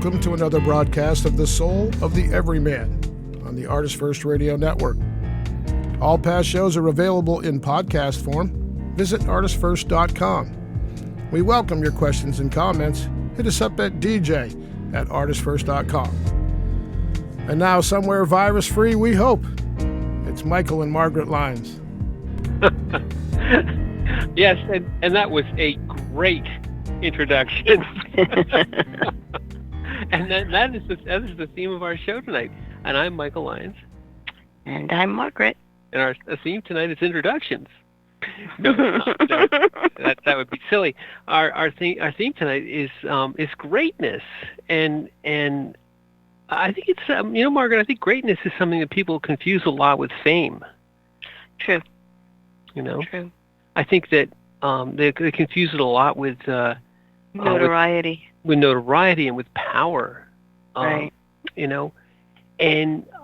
welcome to another broadcast of The Soul of the Everyman on the ArtistFirst Radio Network. All past shows are available in podcast form. Visit ArtistFirst.com. We welcome your questions and comments. Hit us up at dj@artistfirst.com. And now, somewhere virus-free, we hope, it's Michael and Margaret Lyons. Yes, and that was a great introduction. And that is the theme of our show tonight. And I'm Michael Lyons. And I'm Margaret. And our theme tonight is introductions. No, that would be silly. Our theme tonight is greatness, and I think it's Margaret. I think greatness is something that people confuse a lot with fame. True. True. I think that they confuse it a lot with notoriety. With notoriety and with power. Right. And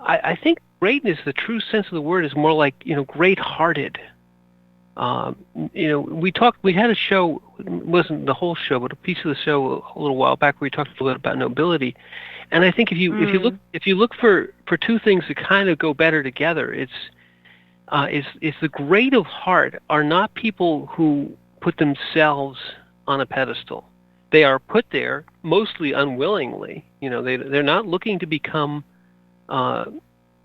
I think greatness, the true sense of the word, is more like great-hearted. We had a show, it wasn't the whole show, but a piece of the show a little while back where we talked a little bit about nobility. And I think if you look for two things that kind of go better together, it's the great of heart are not people who put themselves on a pedestal. They are put there mostly unwillingly. They're not looking to become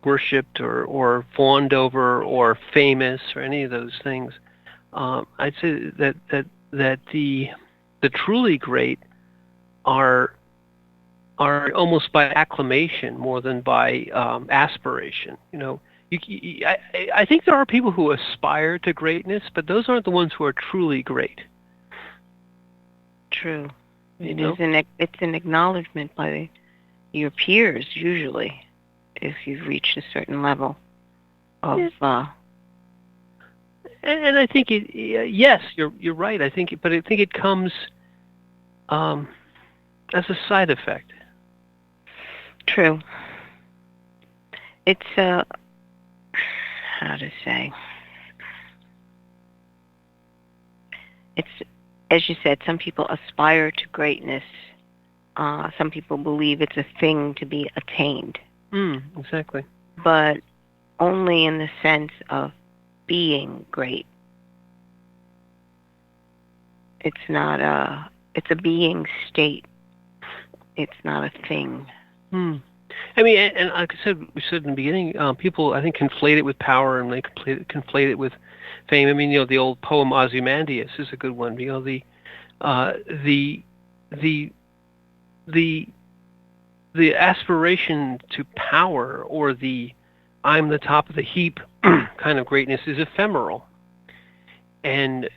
worshipped or fawned over or famous or any of those things. I'd say that the truly great are almost by acclamation more than by aspiration. I think there are people who aspire to greatness, but those aren't the ones who are truly great. True. It's an acknowledgement by your peers usually, if you've reached a certain level of. And I think yes, you're right. I think it comes as a side effect. True. It's how to say. It's, as you said, some people aspire to greatness. Some people believe it's a thing to be attained. Exactly. But only in the sense of being great. It's a being state. It's not a thing. I mean, and like I said, we said in the beginning, people, I think, conflate it with power and they conflate it with fame. I mean, the old poem Ozymandias is a good one. The aspiration to power or the I'm the top of the heap kind of greatness is ephemeral, and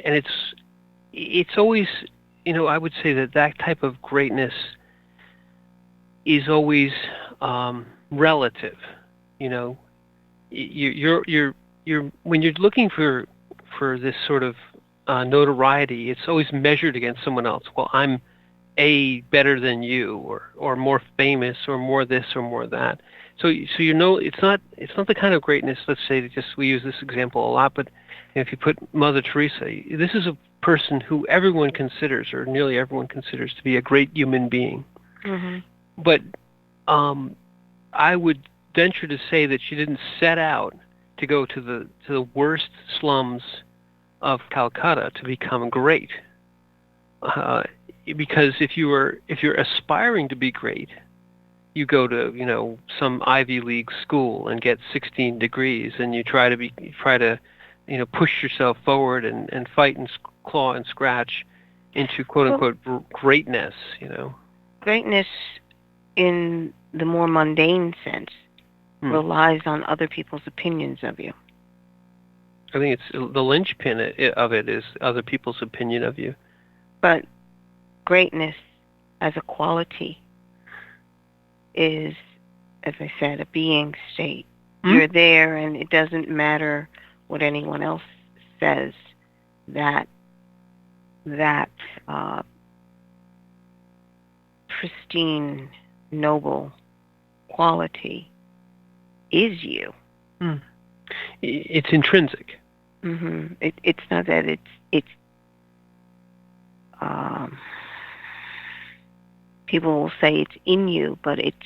it's always, I would say that type of greatness is always relative. You're when you're looking for this sort of notoriety, it's always measured against someone else. Well, I'm better than you, or more famous, or more this, or more that. So it's not the kind of greatness. Let's say we use this example a lot, but if you put Mother Teresa, this is a person who everyone considers, or nearly everyone considers, to be a great human being. Mm-hmm. But I would venture to say that she didn't set out to go to the worst slums of Calcutta to become great. Because if you're aspiring to be great, you go to some Ivy League school and get 16 degrees, and you try to push yourself forward and fight and claw and scratch into quote unquote greatness. Greatness, in the more mundane sense, relies on other people's opinions of you. I think it's the linchpin of it is other people's opinion of you. But greatness as a quality is, as I said, a being state. You're there, and it doesn't matter what anyone else says. That pristine, noble quality is you. It's intrinsic. Mm-hmm. It's not that it's People will say it's in you, but it's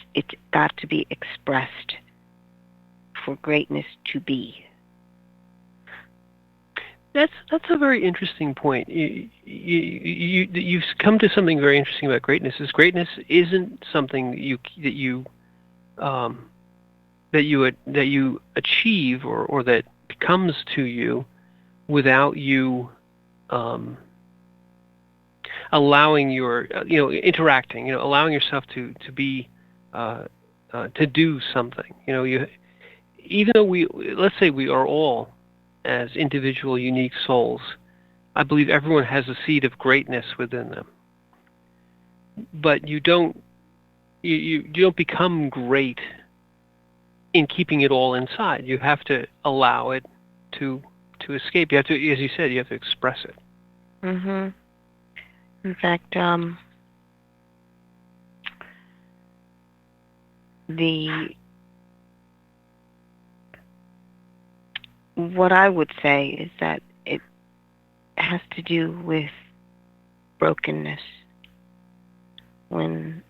got to be expressed for greatness to be. That's a very interesting point. You've come to something very interesting about greatness. Is greatness isn't something that you achieve or that comes to you without you allowing your interacting, allowing yourself to be to do something. Even though let's say we are all as individual unique souls, I believe everyone has a seed of greatness within them. But you don't become great in keeping it all inside. You have to allow it to escape. You have to, as you said, you have to express it. Mhm. In fact, what I would say is that it has to do with brokenness. When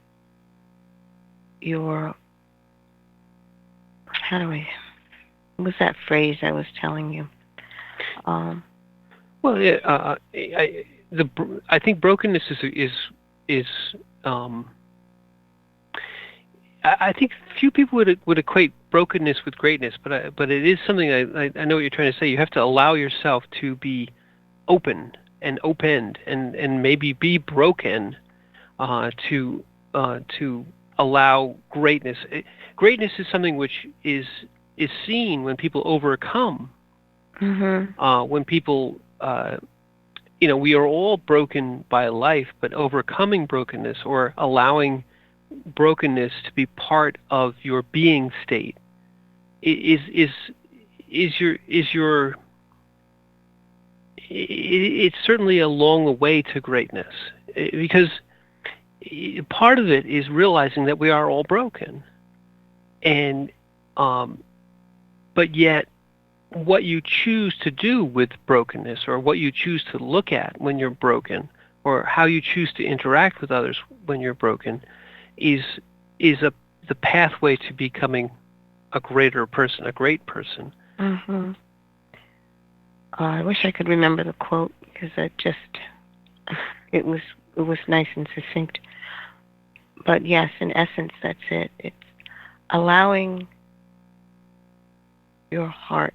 you're, what was that phrase I was telling you? Well, yeah, I think brokenness is I think few people would equate brokenness with greatness, but it is something I know what you're trying to say. You have to allow yourself to be open and opened and maybe be broken to allow greatness. Greatness is something which is seen when people overcome. Mm-hmm. When people, we are all broken by life, but overcoming brokenness or allowing brokenness to be part of your being state is your it's certainly along the way to greatness, because part of it is realizing that we are all broken, and but yet what you choose to do with brokenness, or what you choose to look at when you're broken, or how you choose to interact with others when you're broken, is the pathway to becoming a greater person, a great person. Mm-hmm. I wish I could remember the quote, because it was nice and succinct. But yes, in essence, that's it. It's allowing your heart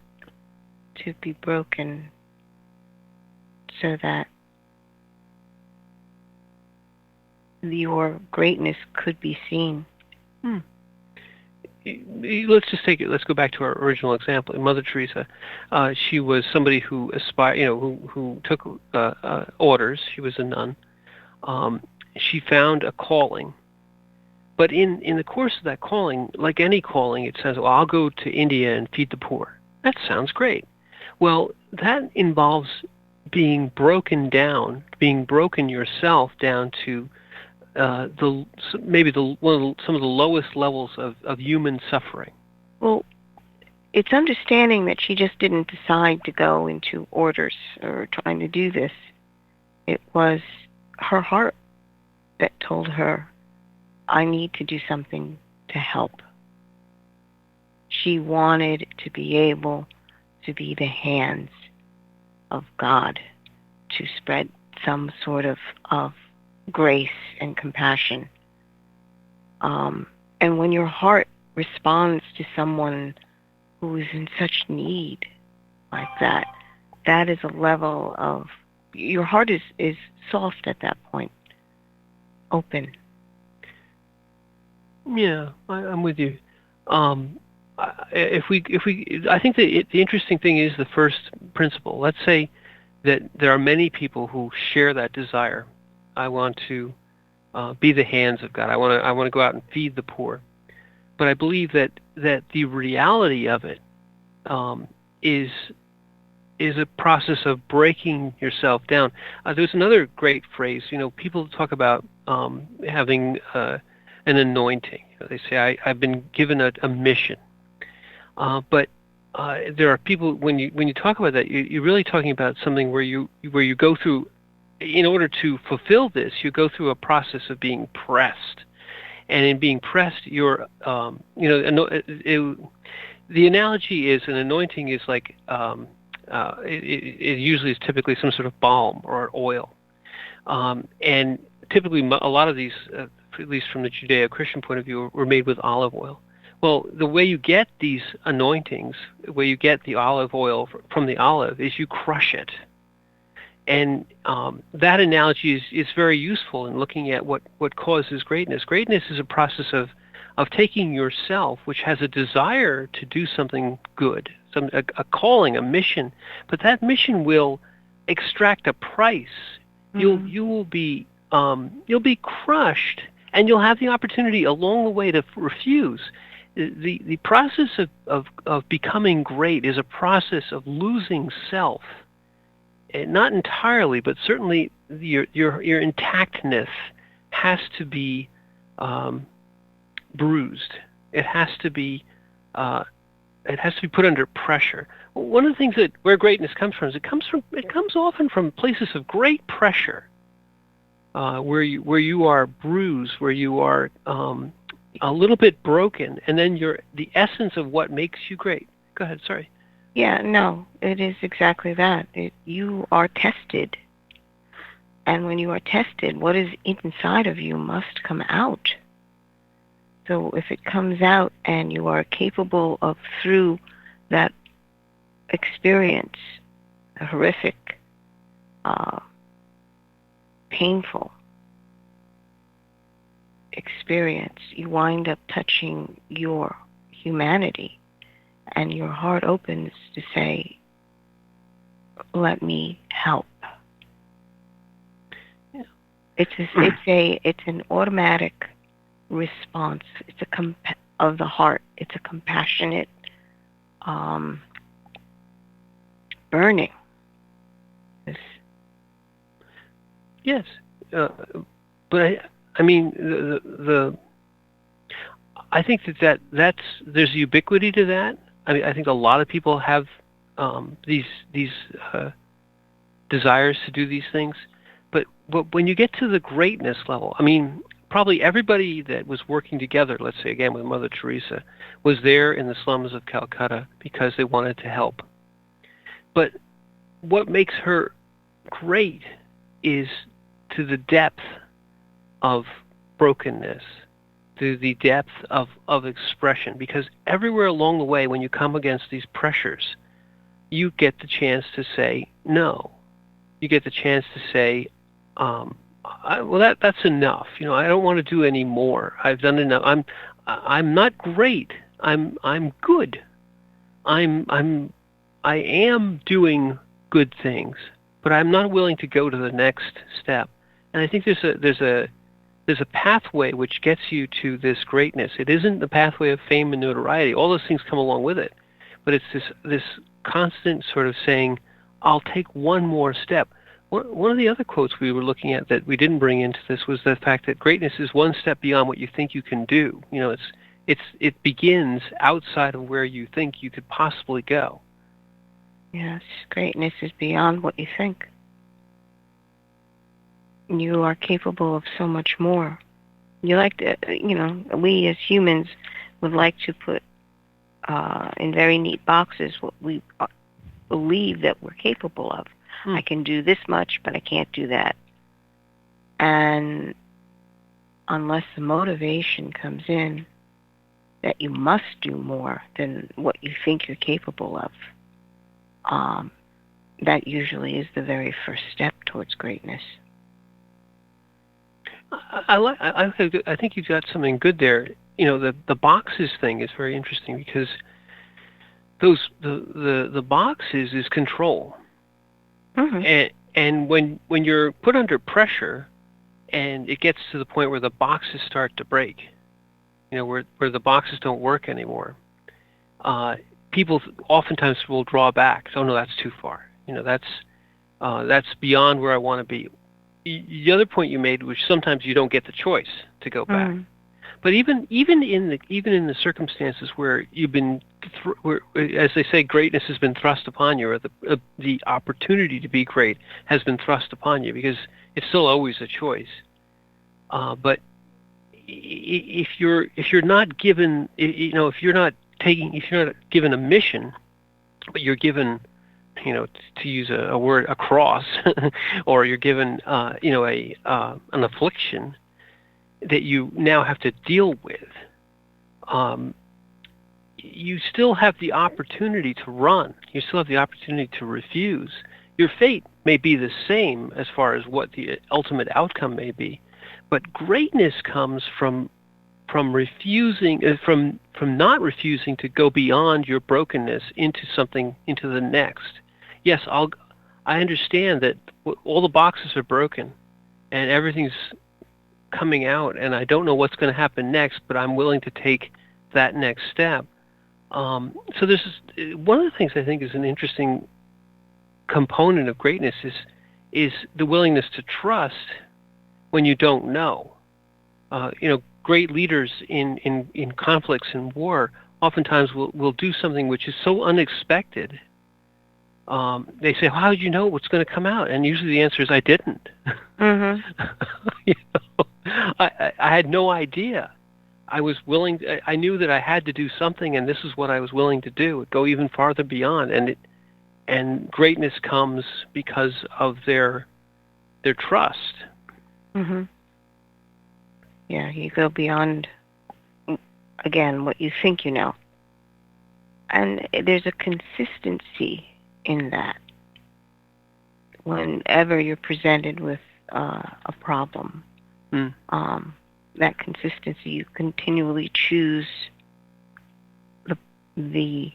to be broken so that your greatness could be seen. Let's go back to our original example. Mother Teresa, she was somebody who aspired, who took orders. She was a nun. She found a calling, but in the course of that calling, like any calling, it says, "Well, I'll go to India and feed the poor." That sounds great. Well, that involves being broken yourself down to some of the lowest levels of human suffering. Well, it's understanding that she just didn't decide to go into orders or trying to do this. It was her heart that told her, I need to do something to help. She wanted to be able to be the hands of God, to spread some sort of grace and compassion. And when your heart responds to someone who is in such need like that, that is a level of, your heart is soft at that point, open. Yeah, I'm with you. I think that the interesting thing is the first principle. Let's say that there are many people who share that desire. I want to be the hands of God. I want to go out and feed the poor. But I believe that the reality of it is a process of breaking yourself down. There's another great phrase. People talk about having an anointing. They say, I've been given a mission. But there are people, when you talk about that, you're really talking about something where you go through in order to fulfill this, you go through a process of being pressed. And in being pressed, you're, the analogy is an anointing is like, it usually is typically some sort of balm or oil. And typically a lot of these, at least from the Judeo-Christian point of view, were made with olive oil. Well, the way you get these anointings, the way you get the olive oil from the olive is you crush it. And that analogy is very useful in looking at what causes greatness. Greatness is a process of taking yourself, which has a desire to do something good, a calling, a mission, but that mission will extract a price. Mm-hmm. You'll be crushed, and you'll have the opportunity along the way to refuse. The process of becoming great is a process of losing self. Not entirely, but certainly your intactness has to be bruised. It has to be put under pressure. One of the things where greatness comes from is it comes often from places of great pressure, where you are bruised, where you are a little bit broken, and then the essence of what makes you great. Go ahead. Sorry. Yeah, no, it is exactly that. You are tested. And when you are tested, what is inside of you must come out. So if it comes out and you are capable of, through that experience, a horrific, painful experience, you wind up touching your humanity. And your heart opens to say, "Let me help." Yeah. It's an automatic response. It's of the heart. It's a compassionate burning. Yes, but I mean I think that's there's ubiquity to that. I mean, I think a lot of people have these desires to do these things, but when you get to the greatness level, I mean, probably everybody that was working together, let's say again with Mother Teresa, was there in the slums of Calcutta because they wanted to help. But what makes her great is to the depth of brokenness, to the depth of expression, because everywhere along the way when you come against these pressures, you get the chance to say no. You get the chance to say, that's enough. I don't want to do any more. I've done enough. I'm not great. I'm good. I am doing good things, but I'm not willing to go to the next step. And I think there's a pathway which gets you to this greatness. It isn't the pathway of fame and notoriety. All those things come along with it. But it's this constant sort of saying, I'll take one more step. One of the other quotes we were looking at that we didn't bring into this was the fact that greatness is one step beyond what you think you can do. It begins outside of where you think you could possibly go. Yes, greatness is beyond what you think. You are capable of so much more. We as humans would like to put in very neat boxes what we believe that we're capable of. I can do this much, but I can't do that. And unless the motivation comes in that you must do more than what you think you're capable of, that usually is the very first step towards greatness. I think you've got something good there. The boxes thing is very interesting because the boxes is control. Mm-hmm. And when you're put under pressure and it gets to the point where the boxes start to break, where the boxes don't work anymore, people oftentimes will draw back. Oh no, that's too far. That's beyond where I want to be. The other point you made, which sometimes you don't get the choice to go back. Mm-hmm. But even in the circumstances where you've been, where, as they say, greatness has been thrust upon you, or the opportunity to be great has been thrust upon you, because it's still always a choice. But if you're not given, if you're not given a mission, but you're given, to use a word, a cross, or you're given, an affliction that you now have to deal with, you still have the opportunity to run. You still have the opportunity to refuse. Your fate may be the same as far as what the ultimate outcome may be, but greatness comes from refusing, from not refusing to go beyond your brokenness into the next. Yes, I understand that all the boxes are broken and everything's coming out, and I don't know what's going to happen next, but I'm willing to take that next step. So this is one of the things I think is an interesting component of greatness is the willingness to trust when you don't know. Great leaders in conflicts and war oftentimes will do something which is so unexpected. They say, "How did you know what's going to come out?" And usually the answer is, "I didn't." Mm-hmm. I had no idea. I was willing. I knew that I had to do something, and this is what I was willing to do. Go even farther beyond, and greatness comes because of their trust. Mm-hmm. Yeah, you go beyond, again, what you think you know, and there's a consistency in that. Whenever you're presented with a problem, that consistency, you continually choose the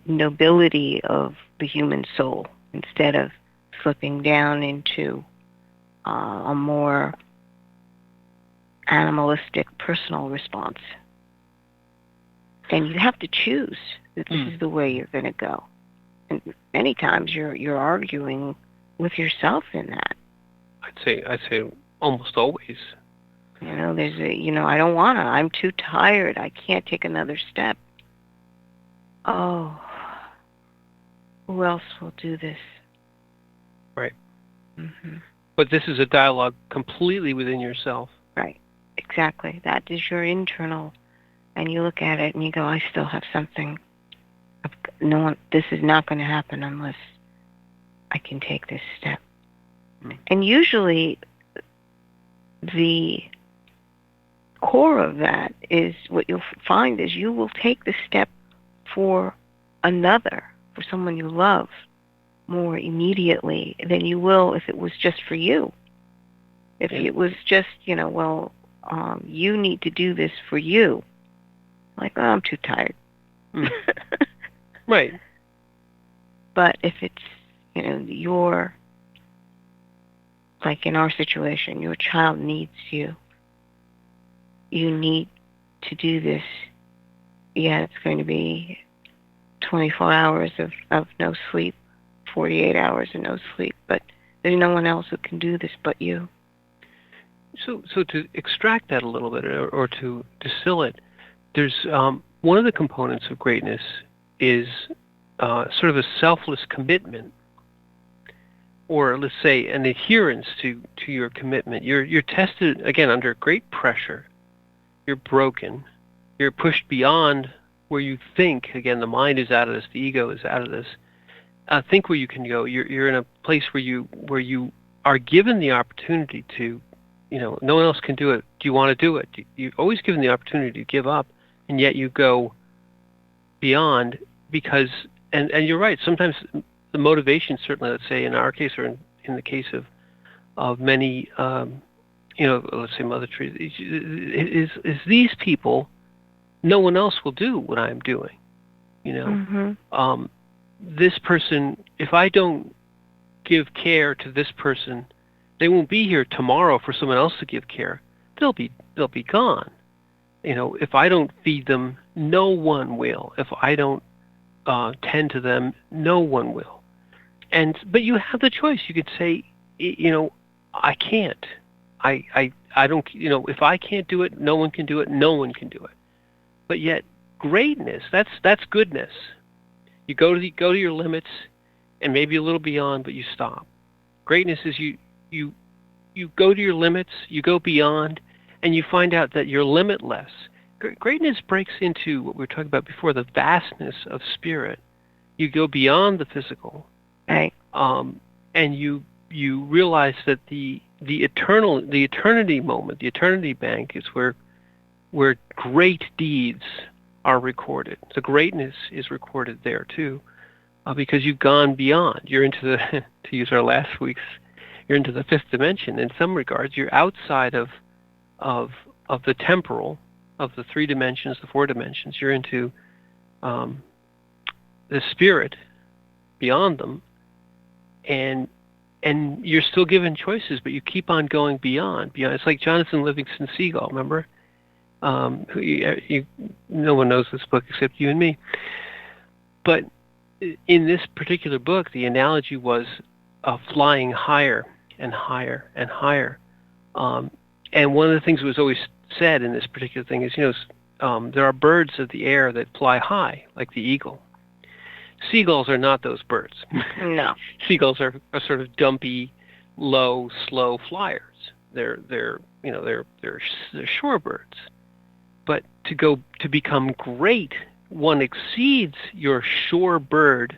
nobility of the human soul instead of slipping down into a more animalistic personal response. And you have to choose that this is the way you're going to go. And many times you're arguing with yourself in that. I'd say almost always. There's I don't want to. I'm too tired. I can't take another step. Oh, who else will do this? Right. Mm-hmm. But this is a dialogue completely within yourself. Right. Exactly. That is your internal, and you look at it and you go, I still have something. This is not going to happen unless I can take this step. And usually the core of that is, what you'll find is you will take the step for another, for someone you love, more immediately than you will if it was just for you. If it was just, you need to do this for you. Like, oh, I'm too tired. Right. But if it's, like in our situation, your child needs you. You need to do this. Yeah, it's going to be 24 hours of no sleep, 48 hours of no sleep, but there's no one else who can do this but you. So to extract that a little bit, or to distill it, there's one of the components of greatness is sort of a selfless commitment, or let's say an adherence to your commitment. You're tested again under great pressure. You're broken. You're pushed beyond where you think. Again, the mind is out of this. The ego is out of this. Think where you can go. You're in a place where you are given the opportunity to. No one else can do it. Do you want to do it? You're always given the opportunity to give up, and yet you go beyond because. And you're right. Sometimes the motivation, certainly, let's say in our case, or in the case of many, let's say Mother Teresa, is these people, no one else will do what I'm doing. This person, if I don't give care to this person, they won't be here tomorrow for someone else to give care. They'll be gone. If I don't feed them, no one will. If I don't tend to them, no one will. But you have the choice. You could say, I can't. I don't, if I can't do it, no one can do it. No one can do it. But yet, greatness, that's goodness. You go to your limits, and maybe a little beyond, but you stop. Greatness is you go to your limits, you go beyond, and you find out that you're limitless. Greatness breaks into what we were talking about before, the vastness of spirit. You go beyond the physical, Right. And you realize that the eternity moment, the eternity bank, is where great deeds are recorded. So greatness is recorded there too, because you've gone beyond. You're into the, to use our last week's, you're into the fifth dimension. In some regards, you're outside of the temporal, of the 3 dimensions, the 4 dimensions. You're into the spirit, beyond them, and you're still given choices, but you keep on going beyond. It's like Jonathan Livingston Seagull, remember? No one knows this book except you and me. But in this particular book, the analogy was flying higher and higher and higher. And one of the things that was always said in this particular thing is, there are birds of the air that fly high, like the eagle. Seagulls are not those birds. No. Seagulls are sort of dumpy, low, slow flyers. They're shorebirds. But to become great, one exceeds your shorebird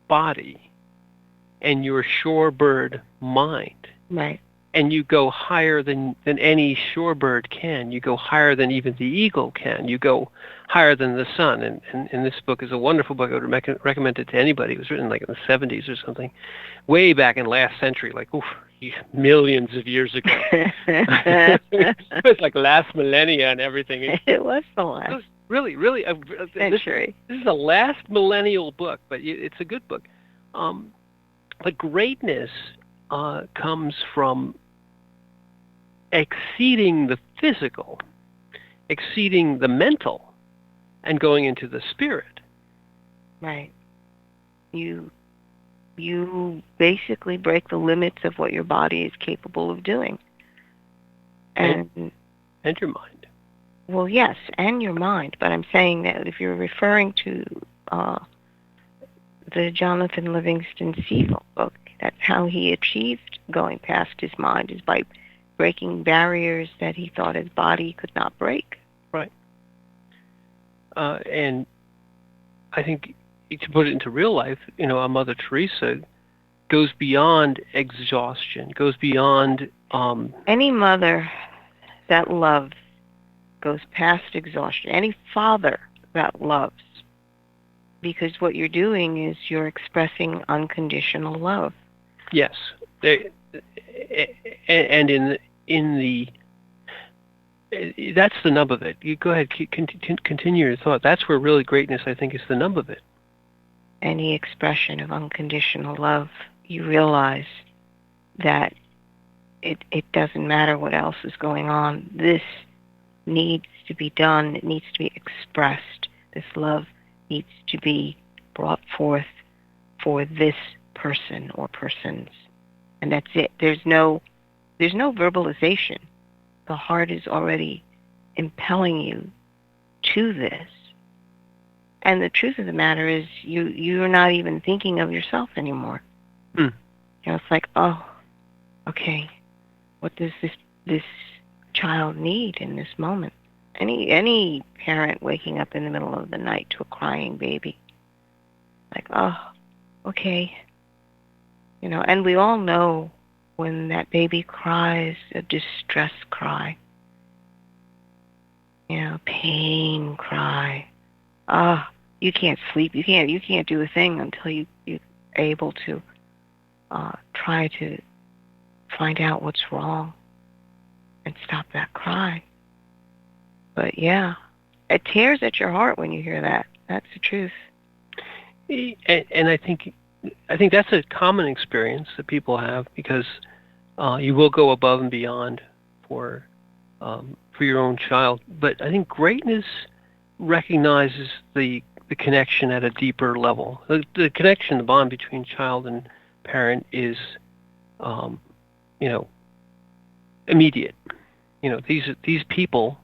body and your shorebird mind. Right. And you go higher than any shorebird can. You go higher than even the eagle can. You go higher than the sun. And this book is a wonderful book. I would recommend it to anybody. It was written like in the 70s or something, way back in last century, like millions of years ago. It was like last millennia and everything. It was the last. It was really century. This is the last millennial book, but it's a good book. But greatness comes from exceeding the physical, exceeding the mental, and going into the spirit. Right. You basically break the limits of what your body is capable of doing. And your mind. Well, yes, and your mind. But I'm saying that if you're referring to the Jonathan Livingston Seagull book, that's how he achieved going past his mind, is by breaking barriers that he thought his body could not break. Right. And I think to put it into real life, a Mother Teresa goes beyond exhaustion, goes beyond... Any mother that loves goes past exhaustion. Any father that loves, because what you're doing is you're expressing unconditional love. Yes, and in the that's the nub of it. You go ahead, continue your thought. That's where really greatness, I think, is the nub of it. Any expression of unconditional love, you realize that it doesn't matter what else is going on. This needs to be done. It needs to be expressed. This love needs to be brought forth for this person or persons, and that's it. There's no verbalization. The heart is already impelling you to this, and the truth of the matter is you're not even thinking of yourself anymore. It's like, oh, okay, what does this child need in this moment? Any parent waking up in the middle of the night to a crying baby, like, oh, okay. And we all know when that baby cries a distress cry, pain cry. You can't sleep. You can't do a thing until you're able to try to find out what's wrong and stop that cry. But yeah, it tears at your heart when you hear that. That's the truth. And I think that's a common experience that people have, because you will go above and beyond for your own child. But I think greatness recognizes the connection at a deeper level. The connection, the bond between child and parent is, immediate. These people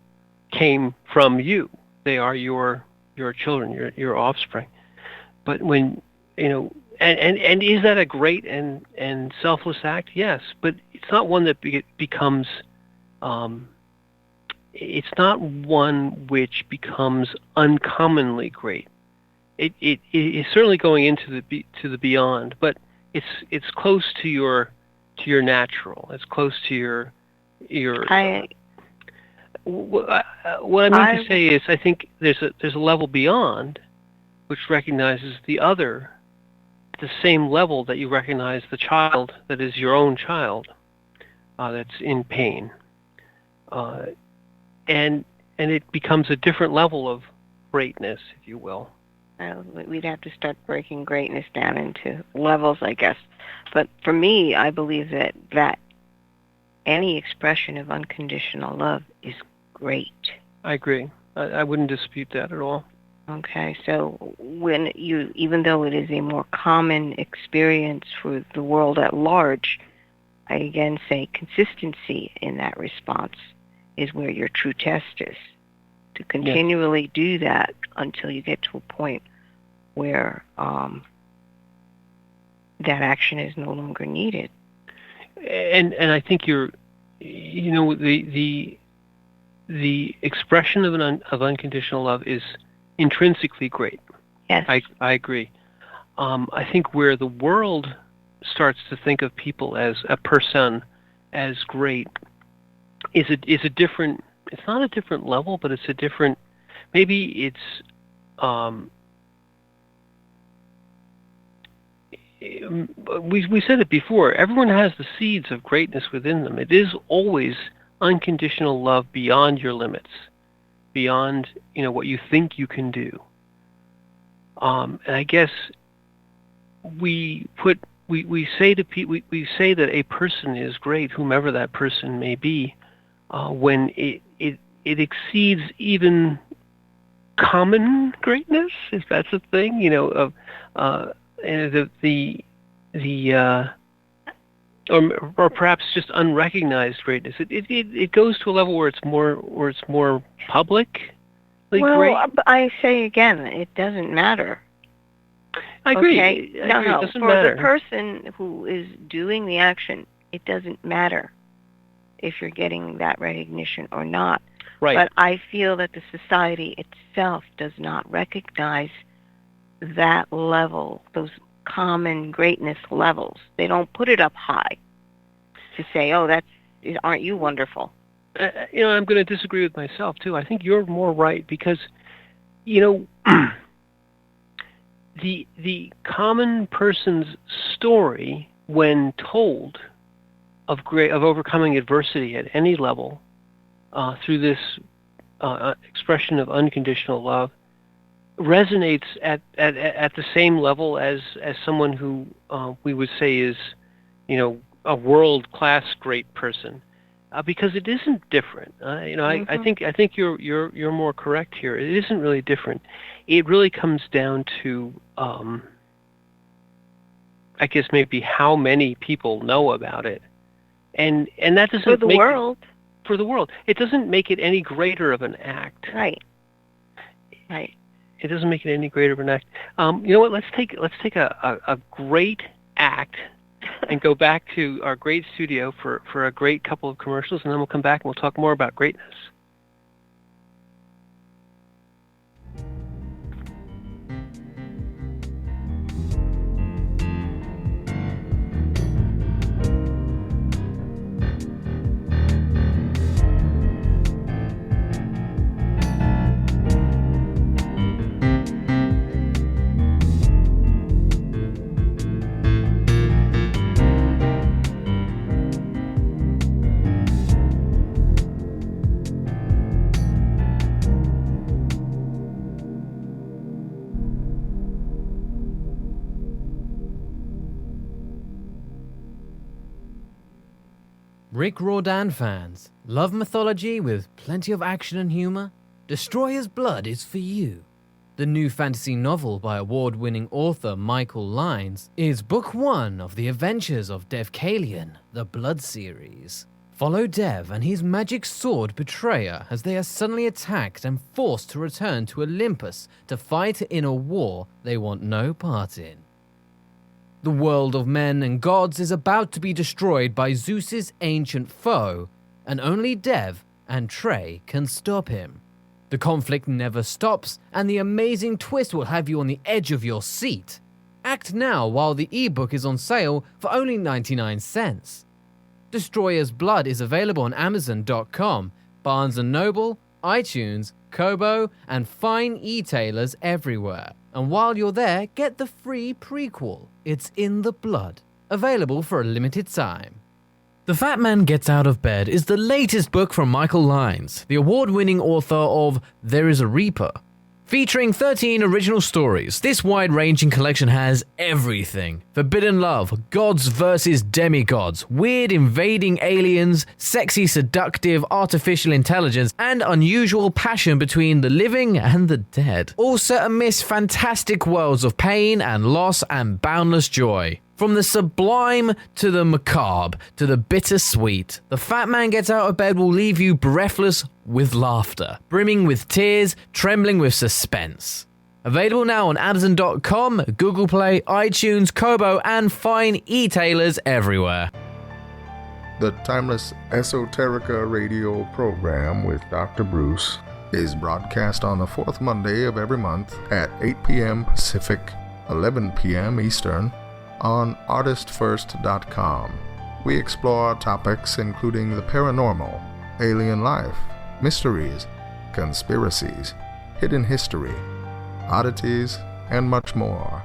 came from you. They are your children, your offspring. But when and is that a great and selfless act? Yes, but it's not one that becomes. It's not one which becomes uncommonly great. It is certainly going into the beyond, but it's close to your natural. It's close to your. What I mean to say is, I think there's a level beyond, which recognizes the other, at the same level that you recognize the child that is your own child, that's in pain, and it becomes a different level of greatness, if you will. We'd have to start breaking greatness down into levels, I guess. But for me, I believe that any expression of unconditional love is great. I agree. I wouldn't dispute that at all. Okay, so even though it is a more common experience for the world at large, I again say consistency in that response is where your true test is. To continually do that until you get to a point where that action is no longer needed. And I think the expression of unconditional love is intrinsically great. Yes, I agree. I think where the world starts to think of people as a person as great is a different. It's not a different level, but it's a different. Maybe it's. We said it before. Everyone has the seeds of greatness within them. It is always unconditional love beyond your limits, beyond what you think you can do. And I guess we say that a person is great, whomever that person may be, when it exceeds even common greatness, if that's a thing, or perhaps just unrecognized greatness. It goes to a level where it's more public. Well, I say again, it doesn't matter. I agree. Okay? No. It doesn't matter. The person who is doing the action, it doesn't matter if you're getting that recognition or not. Right. But I feel that the society itself does not recognize that level, those common greatness levels. They don't put it up high to say, aren't you wonderful? I'm going to disagree with myself, too. I think you're more right because, the common person's story, when told, of overcoming adversity at any level through this expression of unconditional love, resonates at the same level as someone who we would say is, a world-class great person, because it isn't different. I think you're more correct here. It isn't really different. It really comes down to, I guess maybe how many people know about it, and that doesn't for the world. For the world, it doesn't make it any greater of an act. Right. It doesn't make it any greater of an act. You know what? Let's take a great act and go back to our great studio for a great couple of commercials, and then we'll come back and we'll talk more about greatness. Rick Riordan fans, love mythology with plenty of action and humor? Destroyer's Blood is for you. The new fantasy novel by award-winning author Michael Lines is book 1 of the adventures of Deucalion, the Blood series. Follow Dev and his magic sword Betrayer as they are suddenly attacked and forced to return to Olympus to fight in a war they want no part in. The world of men and gods is about to be destroyed by Zeus's ancient foe, and only Dev and Trey can stop him. The conflict never stops, and the amazing twist will have you on the edge of your seat. Act now while the ebook is on sale for only 99 cents. Destroyer's Blood is available on Amazon.com, Barnes & Noble, iTunes, Kobo, and fine e-tailers everywhere. And while you're there, get the free prequel, It's in the Blood, available for a limited time. The Fat Man Gets Out of Bed is the latest book from Michael Lyons, the award-winning author of There is a Reaper. Featuring 13 original stories, this wide-ranging collection has everything. Forbidden love, gods versus demigods, weird invading aliens, sexy seductive artificial intelligence, and unusual passion between the living and the dead. All set amidst fantastic worlds of pain and loss and boundless joy. From the sublime to the macabre to the bittersweet, The Fat Man Gets Out of Bed will leave you breathless with laughter, brimming with tears, trembling with suspense. Available now on Amazon.com, Google Play, iTunes, Kobo, and fine e-tailers everywhere. The Timeless Esoterica radio program with Dr. Bruce is broadcast on the fourth Monday of every month at 8 p.m. Pacific, 11 p.m. Eastern, on ArtistFirst.com. We explore topics including the paranormal, alien life, mysteries, conspiracies, hidden history, oddities, and much more.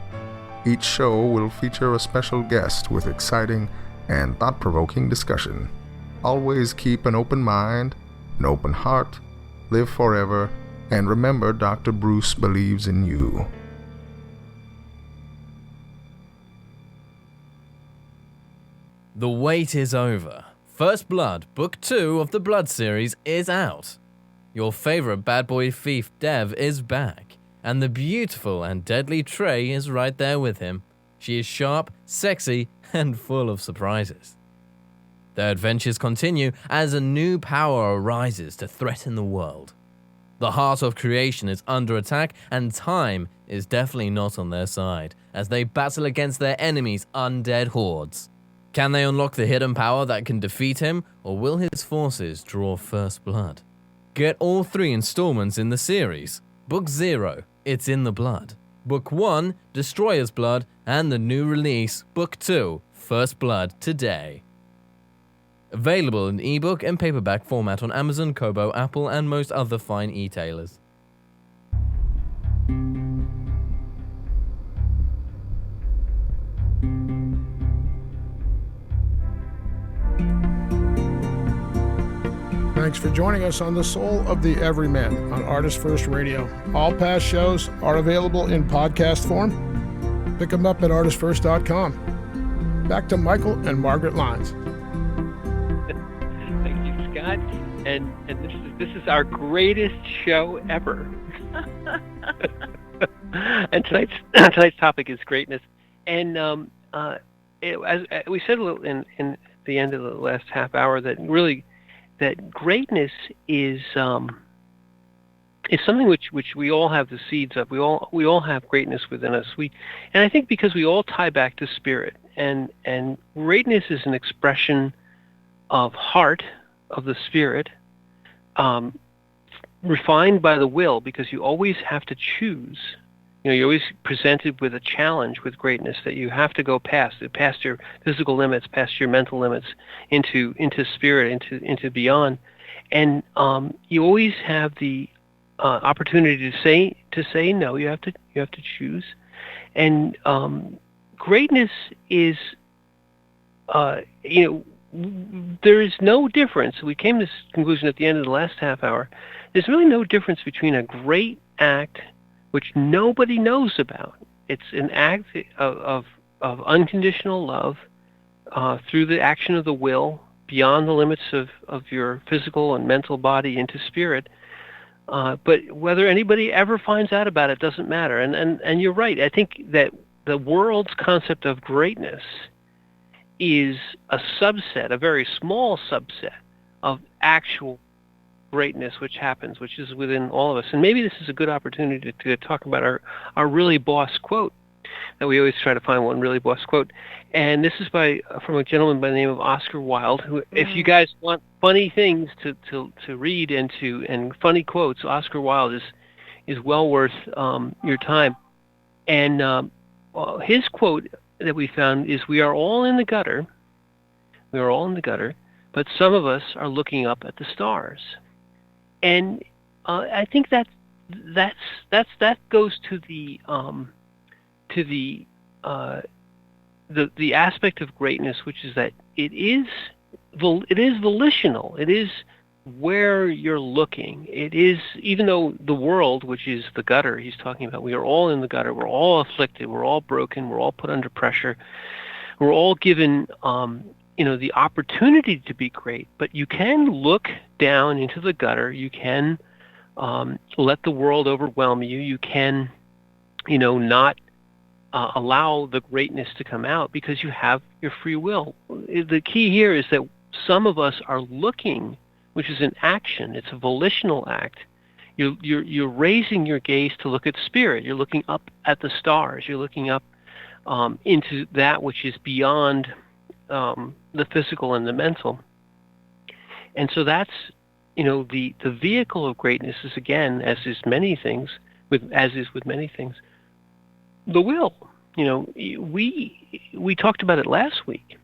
Each show will feature a special guest with exciting and thought-provoking discussion. Always keep an open mind, an open heart, live forever, and remember Dr. Bruce believes in you. The wait is over. First Blood, Book 2 of the Blood series is out. Your favorite bad boy thief Dev is back, and the beautiful and deadly Trey is right there with him. She is sharp, sexy, and full of surprises. Their adventures continue as a new power arises to threaten the world. The heart of creation is under attack, and time is definitely not on their side as they battle against their enemies' undead hordes. Can they unlock the hidden power that can defeat him, or will his forces draw first blood? Get all 3 installments in the series. Book 0, It's in the Blood. Book 1, Destroyer's Blood, and the new release, Book 2, First Blood, today. Available in ebook and paperback format on Amazon, Kobo, Apple, and most other fine e-tailers. Thanks for joining us on The Soul of the Everyman on Artist First Radio. All past shows are available in podcast form. Pick them up at ArtistFirst.com. Back to Michael and Margaret Lyons. Thank you, Scott. And this is our greatest show ever. And tonight's topic is greatness. And as we said a little in the end of the last half hour, that really that greatness is something which we all have the seeds of. We all have greatness within us. And I think because we all tie back to spirit, and greatness is an expression of heart, of the spirit, refined by the will, because you always have to choose. You're always presented with a challenge with greatness that you have to go past your physical limits, past your mental limits, into spirit, into beyond, and you always have the opportunity to say no. You have to choose, and greatness is, there is no difference. We came to this conclusion at the end of the last half hour. There's really no difference between a great act which nobody knows about. It's an act of unconditional love through the action of the will, beyond the limits of your physical and mental body into spirit. But whether anybody ever finds out about it doesn't matter. And you're right. I think that the world's concept of greatness is a subset, a very small subset of actual greatness which happens, which is within all of us. And maybe this is a good opportunity to talk about our really boss quote, that we always try to find one really boss quote. And this is from a gentleman by the name of Oscar Wilde, who, if you guys want funny things to read and funny quotes, Oscar Wilde is well worth your time. And his quote that we found is, "We are all in the gutter. We are all in the gutter, but some of us are looking up at the stars." And I think that goes to the aspect of greatness, which is that it is volitional. It is where you're looking. It is, even though the world, which is the gutter he's talking about, we are all in the gutter. We're all afflicted. We're all broken. We're all put under pressure. We're all given the opportunity to be great, but you can look down into the gutter. You can let the world overwhelm you. You can, not allow the greatness to come out, because you have your free will. The key here is that some of us are looking, which is an action. It's a volitional act. You're raising your gaze to look at spirit. You're looking up at the stars. You're looking up into that which is beyond the physical and the mental. And so that's, the vehicle of greatness is, again, as is with many things, the will. We talked about it last week,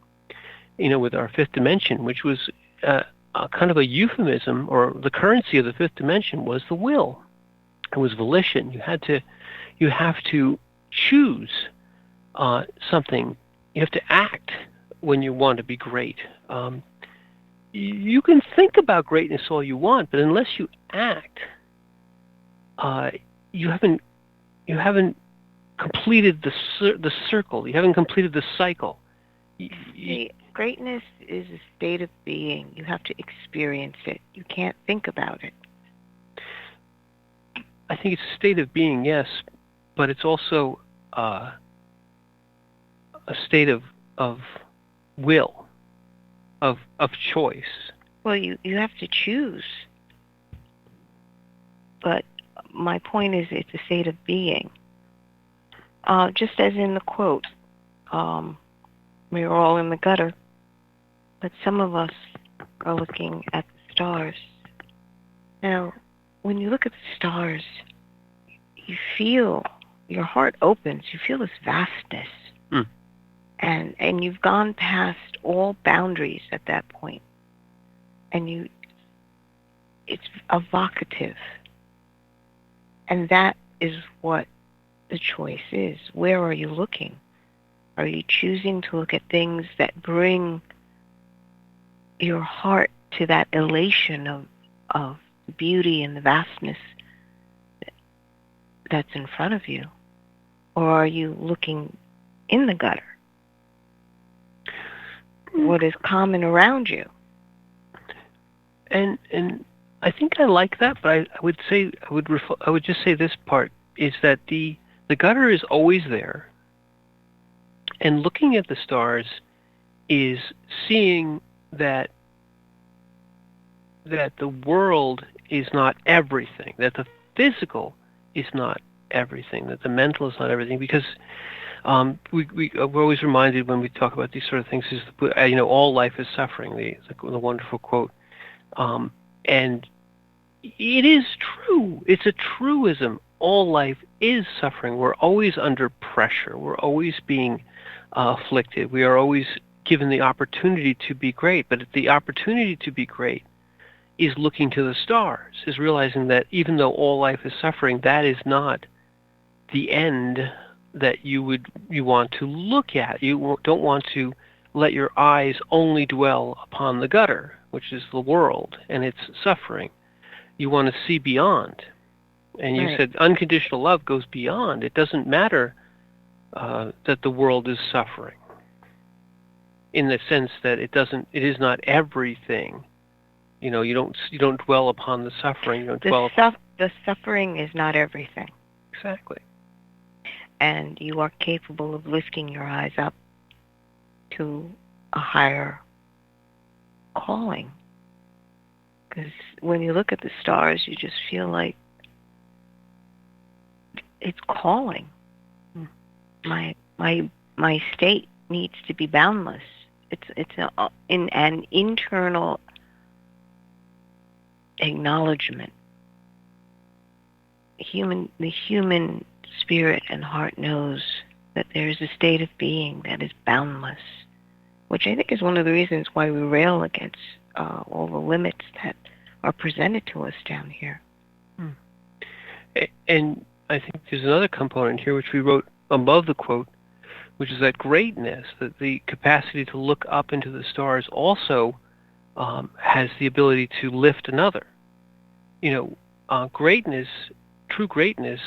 with our fifth dimension, which was kind of a euphemism, or the currency of the fifth dimension was the will. It was volition. You have to choose something. You have to act when you want to be great. You can think about greatness all you want, but unless you act, you haven't completed the circle. You haven't completed the cycle. Greatness is a state of being. You have to experience it. You can't think about it. I think it's a state of being, yes, but it's also a state of will, of choice. Well, you have to choose. But my point is, it's a state of being. Just as in the quote, we're all in the gutter, but some of us are looking at the stars. Now, when you look at the stars, you feel, your heart opens, you feel this vastness. And you've gone past all boundaries at that point. And it's evocative. And that is what the choice is. Where are you looking? Are you choosing to look at things that bring your heart to that elation of beauty and the vastness that's in front of you? Or are you looking in the gutter? What is common around you? And I think I like that, but I would just say this part is that the gutter is always there, and looking at the stars is seeing that the world is not everything, that the physical is not everything, that the mental is not everything, because we're always reminded when we talk about these sort of things is, all life is suffering, the wonderful quote. And it is true. It's a truism. All life is suffering. We're always under pressure. We're always being afflicted. We are always given the opportunity to be great. But the opportunity to be great is looking to the stars, is realizing that even though all life is suffering, that is not the end that you want to look at. You don't want to let your eyes only dwell upon the gutter, which is the world and its suffering. You want to see beyond. And you said unconditional love goes beyond. It doesn't matter that the world is suffering, in the sense that it is not everything. You don't dwell upon the suffering. You don't dwell. The suffering is not everything. Exactly. And you are capable of lifting your eyes up to a higher calling. Because when you look at the stars, you just feel like it's calling. My state needs to be boundless. It's an internal acknowledgement. The human spirit and heart knows that there is a state of being that is boundless, which I think is one of the reasons why we rail against all the limits that are presented to us down here. And I think there's another component here which we wrote above the quote, which is that greatness, that the capacity to look up into the stars also has the ability to lift another. Greatness, true greatness,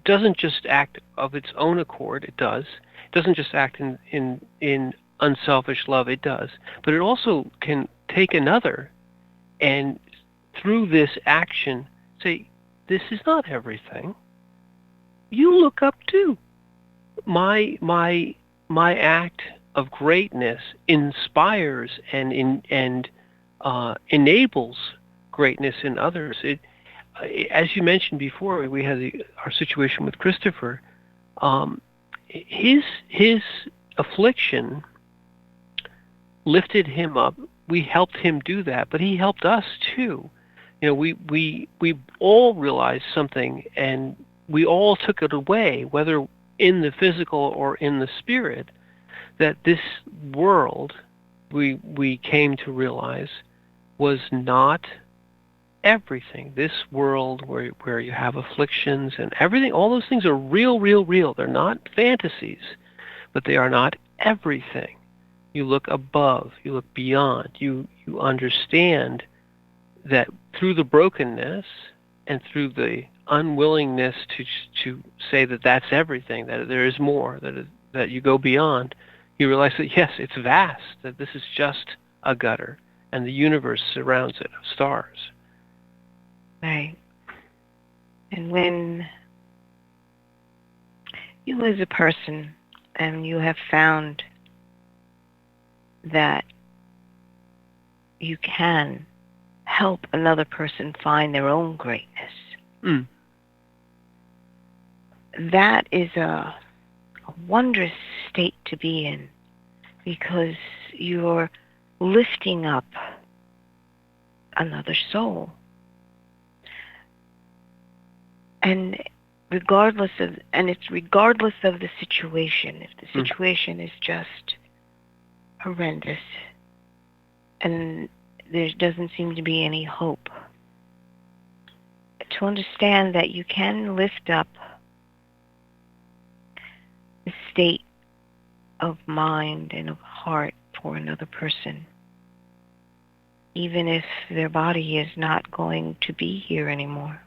doesn't just act of its own accord. It does. It doesn't just act in unselfish love. It does. But it also can take another and through this action say, this is not everything. You look up too. My act of greatness inspires and enables greatness in others. As you mentioned before, we had our situation with Christopher. His affliction lifted him up. We helped him do that, but he helped us too. We all realized something, and we all took it away, whether in the physical or in the spirit, that this world we came to realize was not everything. This world where you have afflictions and everything, all those things are real, real, real. They're not fantasies, but they are not everything. You look above, you look beyond, you understand that through the brokenness and through the unwillingness to say that that's everything, that there is more, that you go beyond, you realize that yes, it's vast, that this is just a gutter, and the universe surrounds it of stars. Right. And when you as a person and you have found that you can help another person find their own greatness, that is a wondrous state to be in, because you're lifting up another soul. And it's regardless of the situation. If the situation is just horrendous and there doesn't seem to be any hope, to understand that you can lift up the state of mind and of heart for another person, even if their body is not going to be here anymore,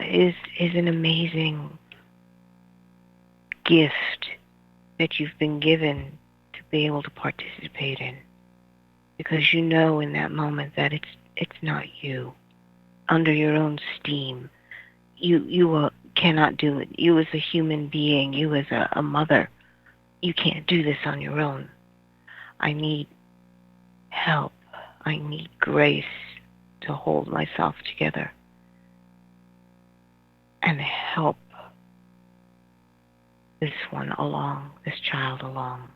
is an amazing gift that you've been given to be able to participate in, because you know in that moment that it's not you. Under your own steam, you cannot do it. You as a human being, you as a mother, you can't do this on your own. I need help. I need grace to hold myself together and help this one along, this child along.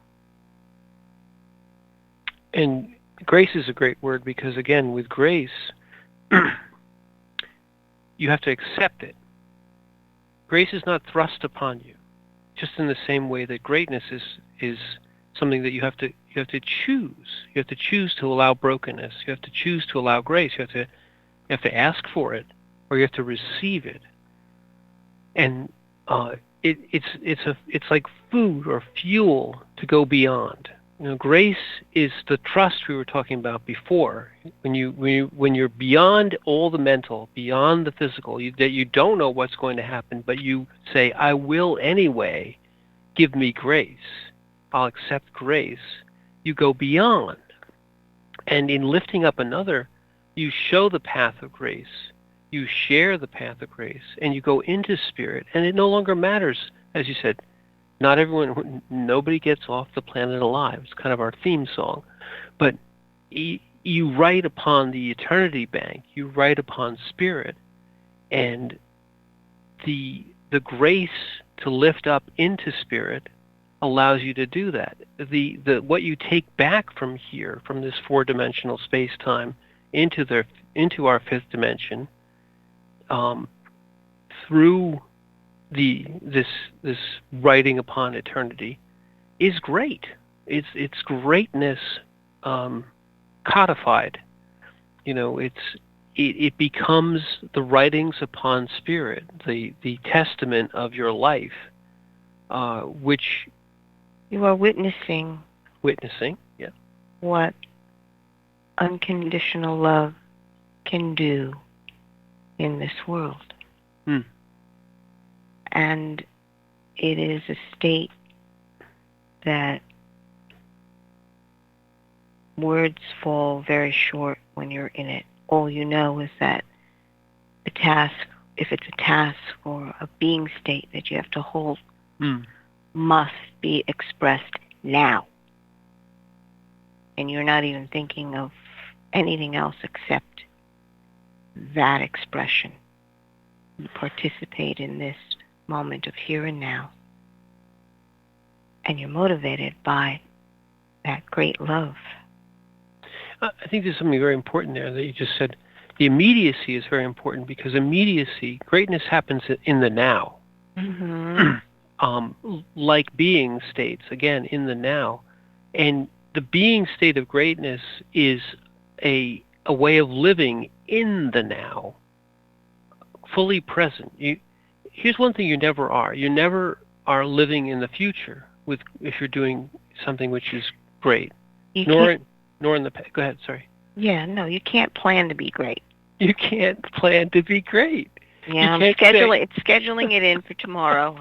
And grace is a great word, because again, with grace, you have to accept it. Grace is not thrust upon you, just in the same way that greatness is something that you have to choose. You have to choose to allow brokenness. You have to choose to allow grace. You have to ask for it, or you have to receive it. And it's like food or fuel to go beyond. Grace is the trust we were talking about before. When you're beyond all the mental, beyond the physical, that you don't know what's going to happen, but you say, I will anyway, give me grace. I'll accept grace. You go beyond. And in lifting up another, you show the path of grace. You share the path of grace, and you go into spirit, and it no longer matters, as you said, Nobody gets off the planet alive. It's kind of our theme song. But you write upon the eternity bank, you write upon spirit, and the grace to lift up into spirit allows you to do that. The what you take back from here, from this four-dimensional space-time into our fifth dimension, through this writing upon eternity, is great. It's greatness codified. It becomes the writings upon spirit, the testament of your life, which you are witnessing yeah, what unconditional love can do in this world. And it is a state that words fall very short when you're in it. All you know is that the task, if it's a task or a being state that you have to hold, must be expressed now. And you're not even thinking of anything else except that expression. You participate in this moment of here and now. And you're motivated by that great love. I think there's something very important there that you just said. The immediacy is very important, because greatness happens in the now. Like being states, again, in the now. And the being state of greatness is a way of living in the now, fully present. Here's one thing you never are. You never are living in the future if you're doing something which is great. Nor in the past. Go ahead, sorry. Yeah, no, you can't plan to be great. You can't plan to be great. Yeah, it's scheduling it in for tomorrow.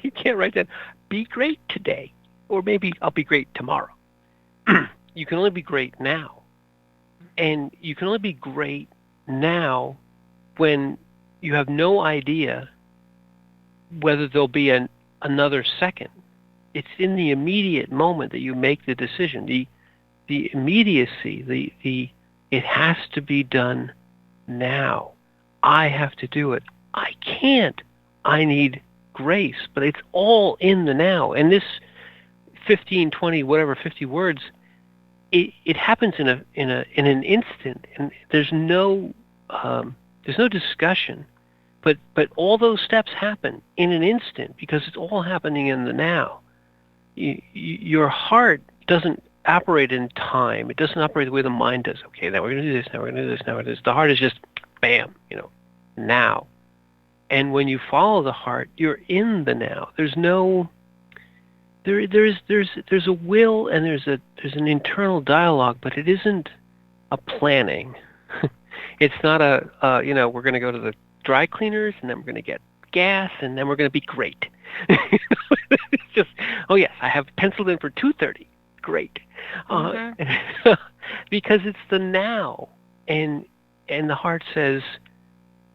You can't write that, be great today, or maybe I'll be great tomorrow. You can only be great now. And you can only be great now when you have no idea whether there'll be another second. It's in the immediate moment that you make the decision. The immediacy, it has to be done now. I have to do it. I can't. I need grace, but it's all in the now. And this 15, 20, whatever, 50 words, it happens in an instant, and there's no discussion. But all those steps happen in an instant because it's all happening in the now. Your heart doesn't operate in time. It doesn't operate the way the mind does. Okay, now we're going to do this, now we're going to do this, now we're going to do this. The heart is just, bam, now. And when you follow the heart, you're in the now. There's no... There's a will and there's an internal dialogue, but it isn't a planning. It's not we're going to go to the dry cleaners and then we're going to get gas and then we're going to be great. It's just, oh yes, I have penciled in for 2:30. Great. Because it's the now, and the heart says,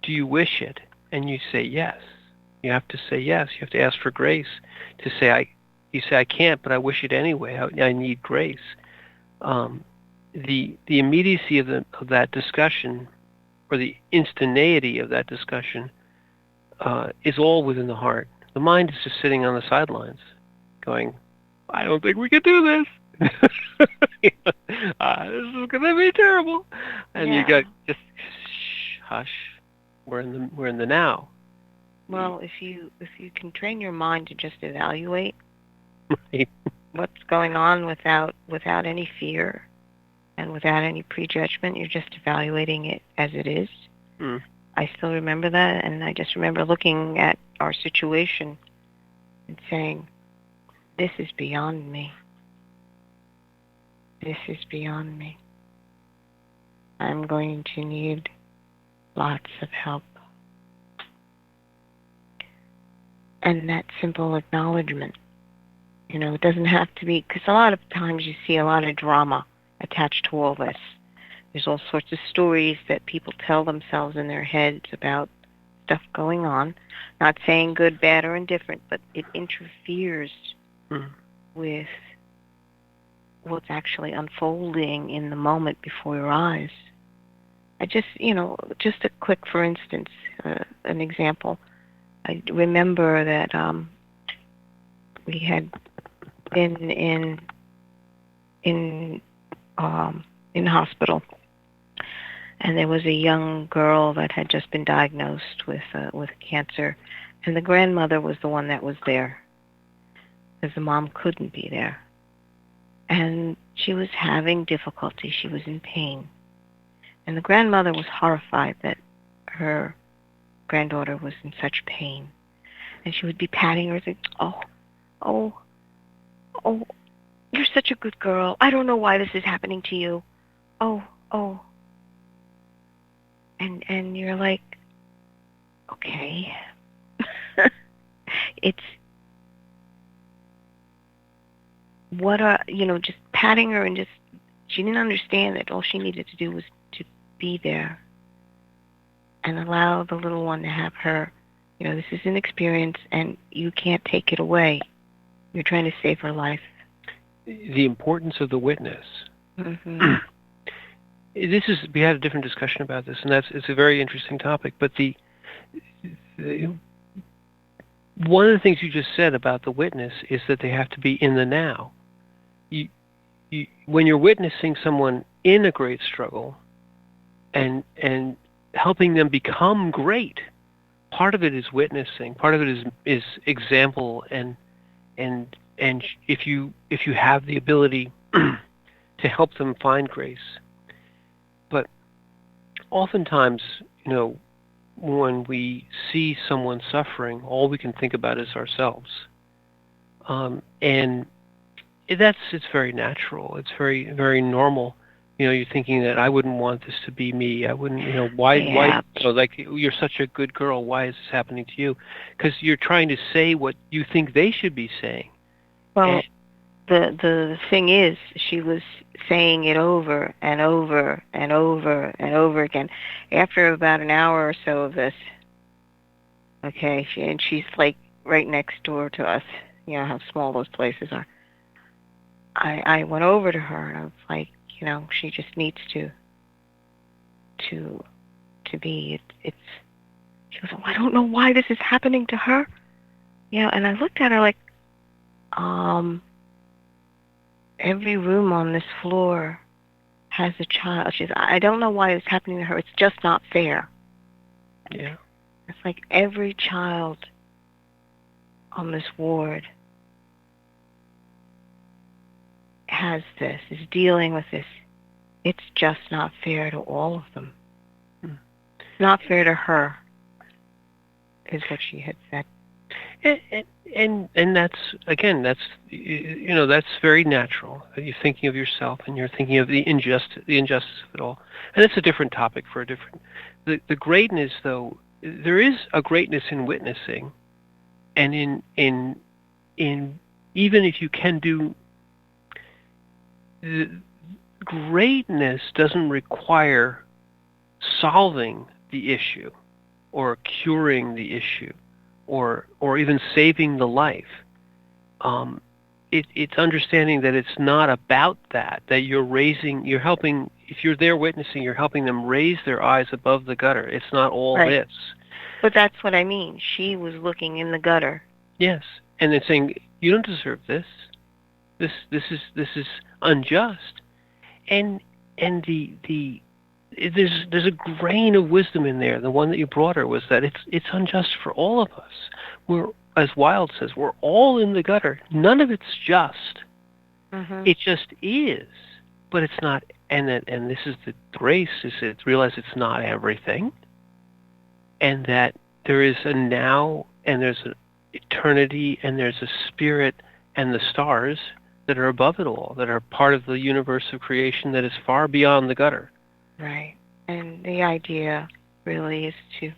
do you wish it? And you say yes. You have to say yes. You have to ask for grace to say you say, I can't, but I wish it anyway. I need grace. The immediacy of that discussion, or the instantaneity of that discussion, is all within the heart. The mind is just sitting on the sidelines, going, I don't think we can do this. This is going to be terrible. And you go, just hush. We're in the now. Well, if you can train your mind to just evaluate right. what's going on without any fear and without any prejudgment, you're just evaluating it as it is. I still remember that, and I just remember looking at our situation and saying, this is beyond me. This is beyond me. I'm going to need lots of help. And that simple acknowledgement, it doesn't have to be, because a lot of times you see a lot of drama attached to all this. There's all sorts of stories that people tell themselves in their heads about stuff going on. Not saying good, bad, or indifferent, but it interferes with what's actually unfolding in the moment before your eyes. I just, just a quick, for instance, an example. I remember that we had been in hospital, and there was a young girl that had just been diagnosed with cancer, and the grandmother was the one that was there, because the mom couldn't be there, and she was having difficulty. She was in pain, and the grandmother was horrified that her granddaughter was in such pain, and she would be patting her, saying, "Oh, you're such a good girl. I don't know why this is happening to you. Oh." And you're like, okay. It's just patting her, and she didn't understand that all she needed to do was to be there and allow the little one to have her. This is an experience, and you can't take it away. You're trying to save her life. The importance of the witness. Mm-hmm. We had a different discussion about this, and it's a very interesting topic. But one of the things you just said about the witness is that they have to be in the now. When you're witnessing someone in a great struggle, and helping them become great, part of it is witnessing. Part of it is example, and if you have the ability to help them find grace. But oftentimes, when we see someone suffering, all we can think about is ourselves, and it's very natural. It's very, very normal. You're thinking that I wouldn't want this to be me. I wouldn't. Why? Like, you're such a good girl. Why is this happening to you? Because you're trying to say what you think they should be saying. Well, the thing is, she was saying it over and over and over and over again. After about an hour or so of this, okay, she's like right next door to us. How small those places are. I went over to her, and I was like, she just needs to be. She goes, I don't know why this is happening to her. And I looked at her like, every room on this floor has a child. I don't know why it's happening to her. It's just not fair. Yeah. It's like every child on this ward has this, is dealing with this. It's just not fair to all of them. It's not fair to her, is what she had said. And that's very natural. You're thinking of yourself, and you're thinking of the injustice of it all. And it's a different topic for a different. The greatness, though, there is a greatness in witnessing, and in even if you can do. The greatness doesn't require solving the issue, or curing the issue, or even saving the life. It's understanding that it's not about that you're helping, if you're there witnessing, you're helping them raise their eyes above the gutter. It's not all right. this. But that's what I mean. She was looking in the gutter. Yes. And then saying, you don't deserve this. This is unjust. And there's a grain of wisdom in there. The one that you brought her was that it's unjust for all of us. We're, as Wilde says, we're all in the gutter. None of it's just. Mm-hmm. It just is, but it's not. And this is the grace: is to realize it's not everything, and that there is a now, and there's an eternity, and there's a spirit, and the stars that are above it all, that are part of the universe of creation that is far beyond the gutter. Right. And the idea really is to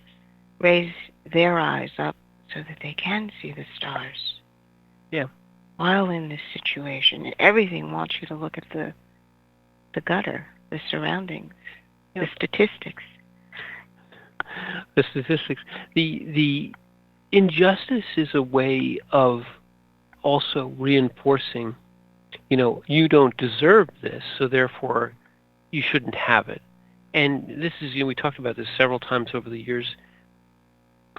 raise their eyes up so that they can see the stars. Yeah. While in this situation, and everything wants you to look at the gutter, the surroundings, the statistics. the statistics. The injustice is a way of also reinforcing, you don't deserve this, so therefore you shouldn't have it. And this is, we talked about this several times over the years,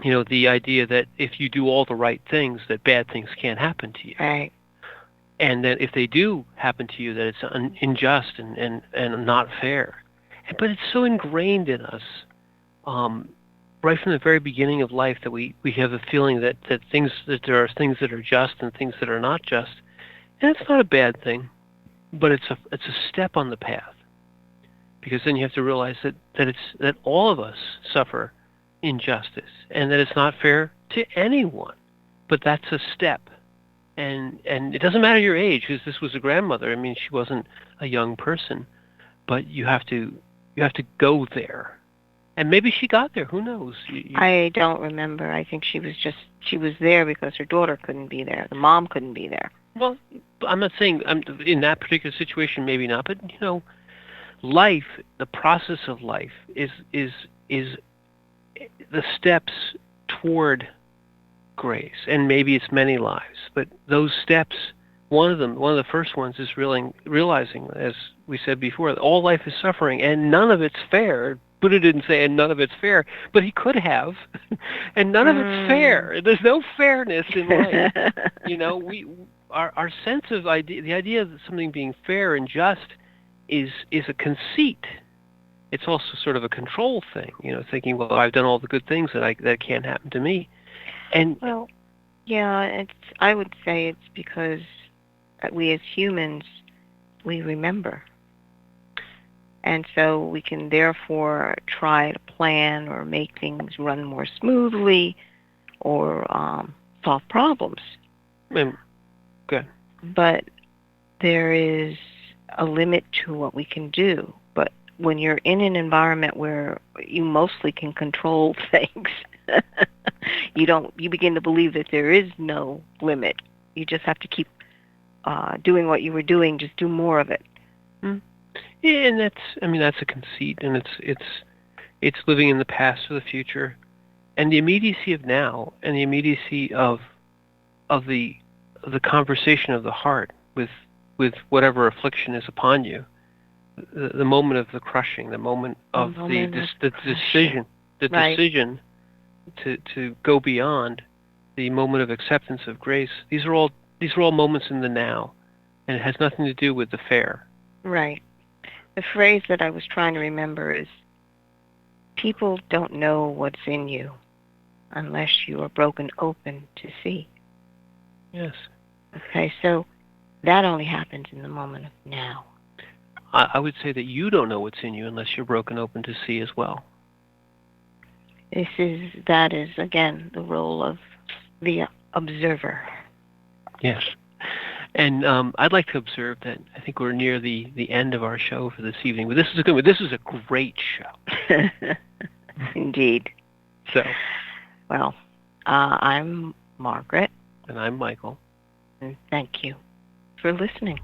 the idea that if you do all the right things, that bad things can't happen to you. Right. And that if they do happen to you, that it's unjust and not fair. But it's so ingrained in us, right from the very beginning of life, that we have a feeling that there are things that are just and things that are not just. And it's not a bad thing, but it's a step on the path. Because then you have to realize that all of us suffer injustice, and that it's not fair to anyone. But that's a step, and it doesn't matter your age, because this was a grandmother. I mean, she wasn't a young person, but you have to go there, and maybe she got there. Who knows? I don't remember. I think she was there because her daughter couldn't be there. The mom couldn't be there. Well, I'm not saying in that particular situation, maybe not, but life, the process of life is the steps toward grace, and maybe it's many lives, but those steps, one of the first ones is realizing, as we said before, that all life is suffering and none of it's fair. Buddha didn't say, and none of it's fair, but he could have, and none of it's fair. There's no fairness in life. Our sense of the idea of something being fair and just is a conceit. It's also sort of a control thing, thinking, well, I've done all the good things that can't happen to me. And well, yeah, I would say it's because we as humans, we remember. And so we can therefore try to plan or make things run more smoothly or solve problems. Good. But there is a limit to what we can do. But when you're in an environment where you mostly can control things, you begin to believe that there is no limit. You just have to keep doing what you were doing, just do more of it. Yeah, and that's a conceit, and it's living in the past or the future, and the immediacy of now, and the immediacy of the conversation of the heart with whatever affliction is upon you, the moment of the crushing, the moment of the decision, decision to go beyond, the moment of acceptance of grace. These are all moments in the now, and it has nothing to do with the fair. Right. The phrase that I was trying to remember is, people don't know what's in you unless you are broken open to see. Yes. Okay, so that only happens in the moment of now. I would say that you don't know what's in you unless you're broken open to see as well. That is, again, the role of the observer. Yes. And I'd like to observe that I think we're near the end of our show for this evening. But this is a great show. Indeed. So. Well, I'm Margaret. And I'm Michael. And thank you for listening.